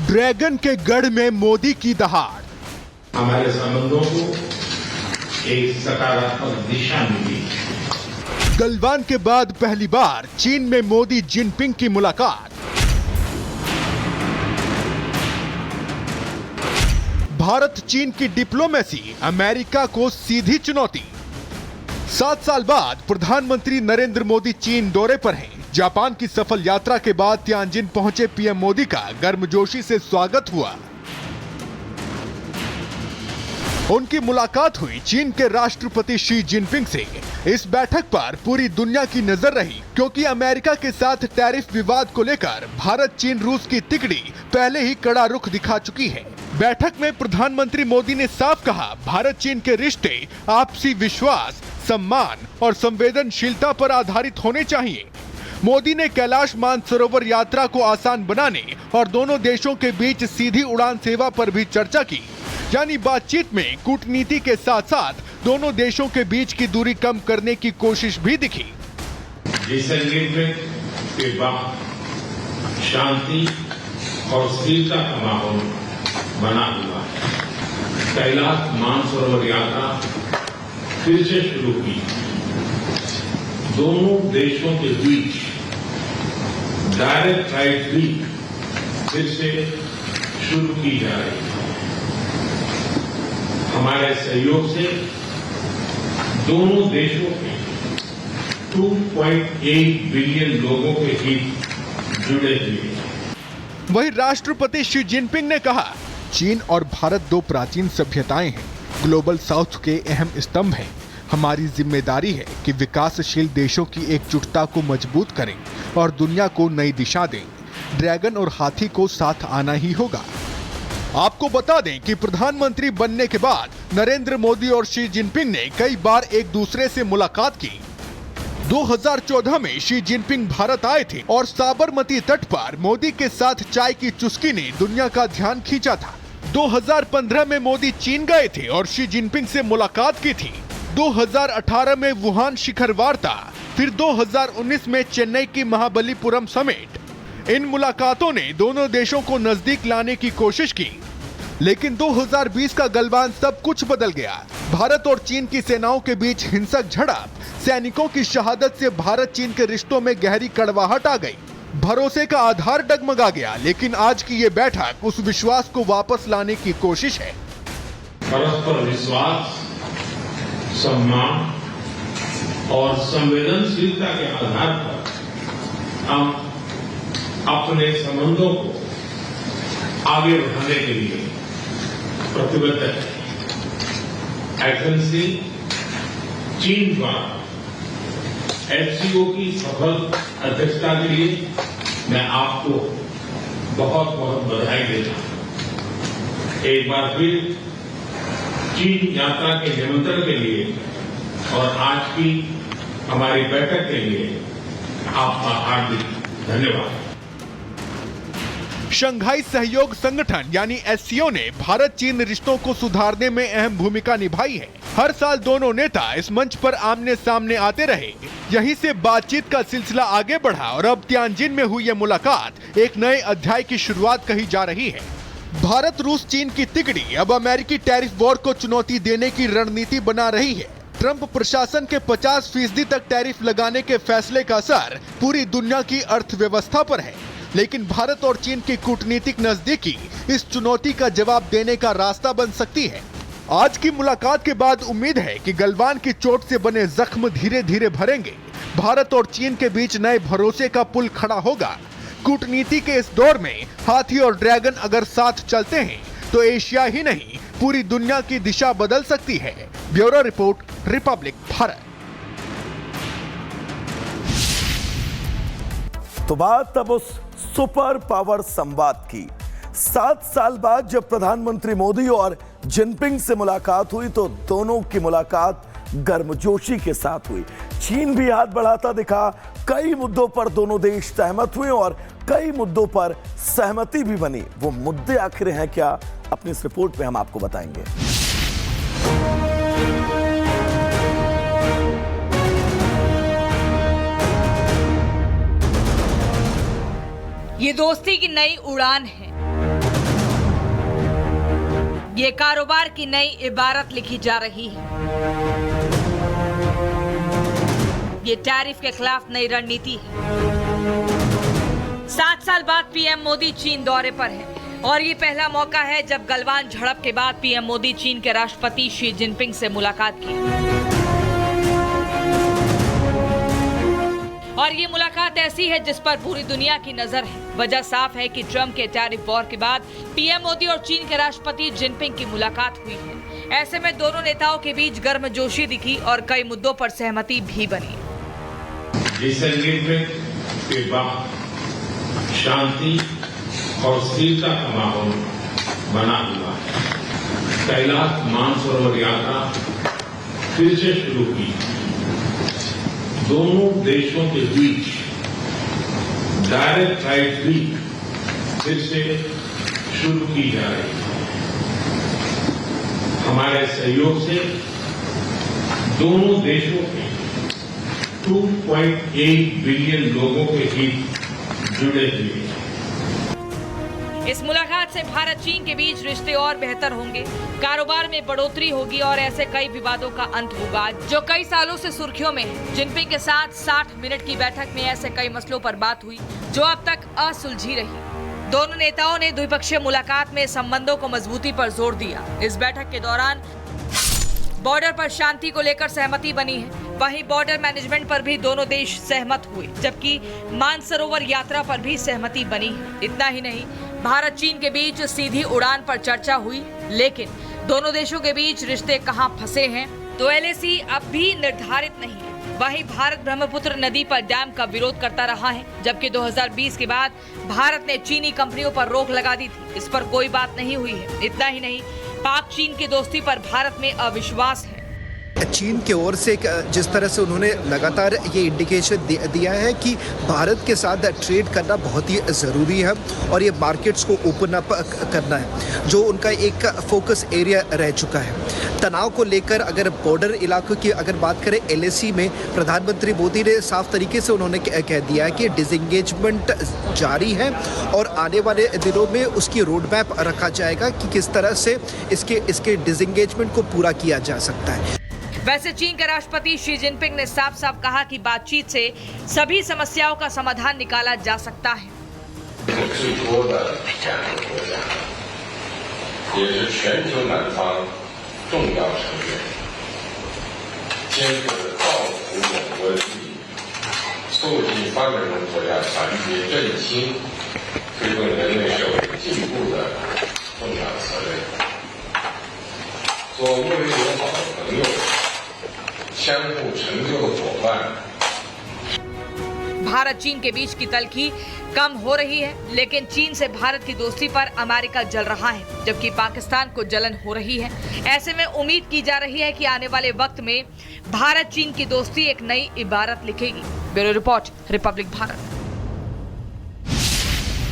Dragon के गढ़ में मोदी की दहाड़। हमारे संबंधों को एक सकारात्मक दिशा मिली। गलवान के बाद पहली बार चीन में मोदी जिनपिंग की मुलाकात। भारत चीन की डिप्लोमेसी अमेरिका को सीधी चुनौती। 7 साल बाद प्रधानमंत्री नरेंद्र मोदी चीन दौरे पर हैं। जापान की सफल यात्रा के बाद तियानजिन पहुंचे पीएम मोदी का गर्मजोशी से स्वागत हुआ। उनकी मुलाकात हुई चीन के राष्ट्रपति शी जिनपिंग से। इस बैठक पर पूरी दुनिया की नजर रही, क्योंकि अमेरिका के साथ टैरिफ विवाद को लेकर भारत चीन रूस की तिकड़ी पहले ही कड़ा रुख दिखा चुकी है। बैठक में प्रधानमंत्री मोदी ने साफ कहा, भारत चीन के रिश्ते आपसी विश्वास, सम्मान और संवेदनशीलता पर आधारित होने चाहिए। मोदी ने कैलाश मानसरोवर यात्रा को आसान बनाने और दोनों देशों के बीच सीधी उड़ान सेवा पर भी चर्चा की। यानी बातचीत में कूटनीति के साथ साथ दोनों देशों के बीच की दूरी कम करने की कोशिश भी दिखी। डिसएंगेजमेंट के बाद शांति और स्थिरता का माहौल बना हुआ है। कैलाश मानसरोवर यात्रा फिर से शुरू की। दोनों देशों के बीच डायरेक्ट फ्लाइट भी फिर से शुरू की जा रही है। हमारे सहयोग से दोनों देशों के 2.8 बिलियन लोगों के हित जुड़े हुए हैं। वहीं राष्ट्रपति शी जिनपिंग ने कहा, चीन और भारत दो प्राचीन सभ्यताएं हैं, ग्लोबल साउथ के अहम स्तंभ हैं। हमारी जिम्मेदारी है कि विकासशील देशों की एकजुटता को मजबूत करें और दुनिया को नई दिशा दें। ड्रैगन और हाथी को साथ आना ही होगा। आपको बता दें कि प्रधानमंत्री बनने के बाद नरेंद्र मोदी और शी जिनपिंग ने कई बार एक दूसरे से मुलाकात की। 2014 में शी जिनपिंग भारत आए थे और साबरमती तट पर मोदी के साथ चाय की चुस्की ने दुनिया का ध्यान खींचा था। 2015 में मोदी चीन गए थे और शी जिनपिंग से मुलाकात की थी। 2018 में वुहान शिखर वार्ता, फिर 2019 में चेन्नई की महाबलीपुरम समिट। इन मुलाकातों ने दोनों देशों को नजदीक लाने की कोशिश की, लेकिन 2020 का गलवान सब कुछ बदल गया। भारत और चीन की सेनाओं के बीच हिंसक झड़प, सैनिकों की शहादत से भारत चीन के रिश्तों में गहरी कड़वाहट आ गई। भरोसे का आधार डगमगा गया। लेकिन आज की ये बैठक उस विश्वास को वापस लाने की कोशिश है। परस्पर विश्वास, सम्मान और संवेदनशीलता के आधार पर हम अपने संबंधों को आगे बढ़ाने के लिए प्रतिबद्ध है। एथेंस चीन द्वारा एचसीओ की सफल अध्यक्षता के लिए मैं आपको बहुत बहुत बधाई देता हूं। एक बार फिर चीन यात्रा के निमंत्रण के लिए और आज की हमारी बैठक के लिए आपका हार्दिक धन्यवाद। शंघाई सहयोग संगठन यानी एससीओ ने भारत चीन रिश्तों को सुधारने में अहम भूमिका निभाई है। हर साल दोनों नेता इस मंच पर आमने सामने आते रहे। यहीं से बातचीत का सिलसिला आगे बढ़ा और अब तियानजिन में हुई यह मुलाकात एक नए अध्याय की शुरुआत कही जा रही है। भारत रूस चीन की तिकड़ी अब अमेरिकी टैरिफ वॉर को चुनौती देने की रणनीति बना रही है। ट्रंप प्रशासन के 50% तक टैरिफ लगाने के फैसले का असर पूरी दुनिया की अर्थव्यवस्था पर है। लेकिन भारत और चीन की कूटनीतिक नजदीकी इस चुनौती का जवाब देने का रास्ता बन सकती है। आज की मुलाकात के बाद उम्मीद है कि गलवान की चोट से बने जख्म धीरे धीरे भरेंगे। भारत और चीन के बीच नए भरोसे का पुल खड़ा होगा। कूटनीति के इस दौर में हाथी और ड्रैगन अगर साथ चलते हैं तो एशिया ही नहीं पूरी दुनिया की दिशा बदल सकती है। Bureau report, Republic Bharat. तो बात अब उस सुपर पावर संवाद की। 7 साल बाद जब प्रधानमंत्री मोदी और जिनपिंग से मुलाकात हुई तो दोनों की मुलाकात गर्मजोशी के साथ हुई। चीन भी हाथ बढ़ाता दिखा। कई मुद्दों पर दोनों देश सहमत हुए और कई मुद्दों पर सहमति भी बनी। वो मुद्दे आखिर हैं क्या, अपनी इस रिपोर्ट में हम आपको बताएंगे। ये दोस्ती की नई उड़ान है। ये कारोबार की नई इबारत लिखी जा रही है। ये टैरिफ के खिलाफ नई रणनीति है। 7 साल बाद पीएम मोदी चीन दौरे पर है और ये पहला मौका है जब गलवान झड़प के बाद पीएम मोदी चीन के राष्ट्रपति शी जिनपिंग से मुलाकात की। और ये मुलाकात ऐसी है जिस पर पूरी दुनिया की नजर है। वजह साफ है कि ट्रंप के टैरिफ वॉर के बाद पीएम मोदी और चीन के राष्ट्रपति जिनपिंग की मुलाकात हुई है। ऐसे में दोनों नेताओं के बीच गर्मजोशी दिखी और कई मुद्दों पर सहमति भी बनी। इस एंगेजमेंट के बाद शांति और स्थिरता का माहौल बना हुआ है। कैलाश मानसरोवर यात्रा फिर से शुरू की। दोनों देशों के बीच डायरेक्ट फ्लाइट भी फिर से शुरू की जा रही है। हमारे सहयोग से दोनों देशों के 2.8 बिलियन लोगों के हित जुड़े हुए हैं। इस मुलाकात से भारत चीन के बीच रिश्ते और बेहतर होंगे, कारोबार में बढ़ोतरी होगी और ऐसे कई विवादों का अंत होगा जो कई सालों से सुर्खियों में है। जिनपिंग के साथ 60 मिनट की बैठक में ऐसे कई मसलों पर बात हुई जो अब तक असुलझी रही। दोनों नेताओं ने द्विपक्षीय मुलाकात में संबंधों को मजबूती पर जोर दिया। इस बैठक के दौरान बॉर्डर पर शांति को लेकर सहमति बनी है। वहीं बॉर्डर मैनेजमेंट पर भी दोनों देश सहमत हुए, जबकि मानसरोवर यात्रा पर भी सहमति बनी है। इतना ही नहीं, भारत चीन के बीच सीधी उड़ान पर चर्चा हुई, लेकिन दोनों देशों के बीच रिश्ते कहां फंसे हैं तो एलएसी अब भी निर्धारित नहीं है। वहीं भारत ब्रह्मपुत्र नदी पर डैम का विरोध करता रहा है, जबकि 2020 के बाद भारत ने चीनी कंपनियों पर रोक लगा दी थी। इस पर कोई बात नहीं हुई है। इतना ही नहीं, पाक चीन की दोस्ती पर भारत में अविश्वास है। चीन की ओर से जिस तरह से उन्होंने लगातार ये इंडिकेशन दिया है कि भारत के साथ ट्रेड करना बहुत ही ज़रूरी है और ये मार्केट्स को ओपन अप करना है, जो उनका एक फोकस एरिया रह चुका है। तनाव को लेकर अगर बॉर्डर इलाकों की अगर बात करें, एलएसी में प्रधानमंत्री मोदी ने साफ तरीके से उन्होंने कह दिया है कि डिसएंगेजमेंट जारी है और आने वाले दिनों में उसकी रोड मैप रखा जाएगा कि किस तरह से इसके डिसएंगेजमेंट को पूरा किया जा सकता है। वैसे चीन के राष्ट्रपति शी जिनपिंग ने साफ साफ कहा कि बातचीत से सभी समस्याओं का समाधान निकाला जा सकता है। भारत चीन के बीच की तल्खी कम हो रही है, लेकिन चीन से भारत की दोस्ती पर अमेरिका जल रहा है, जबकि पाकिस्तान को जलन हो रही है। ऐसे में उम्मीद की जा रही है कि आने वाले वक्त में भारत चीन की दोस्ती एक नई इबारत लिखेगी। Bureau report, Republic Bharat.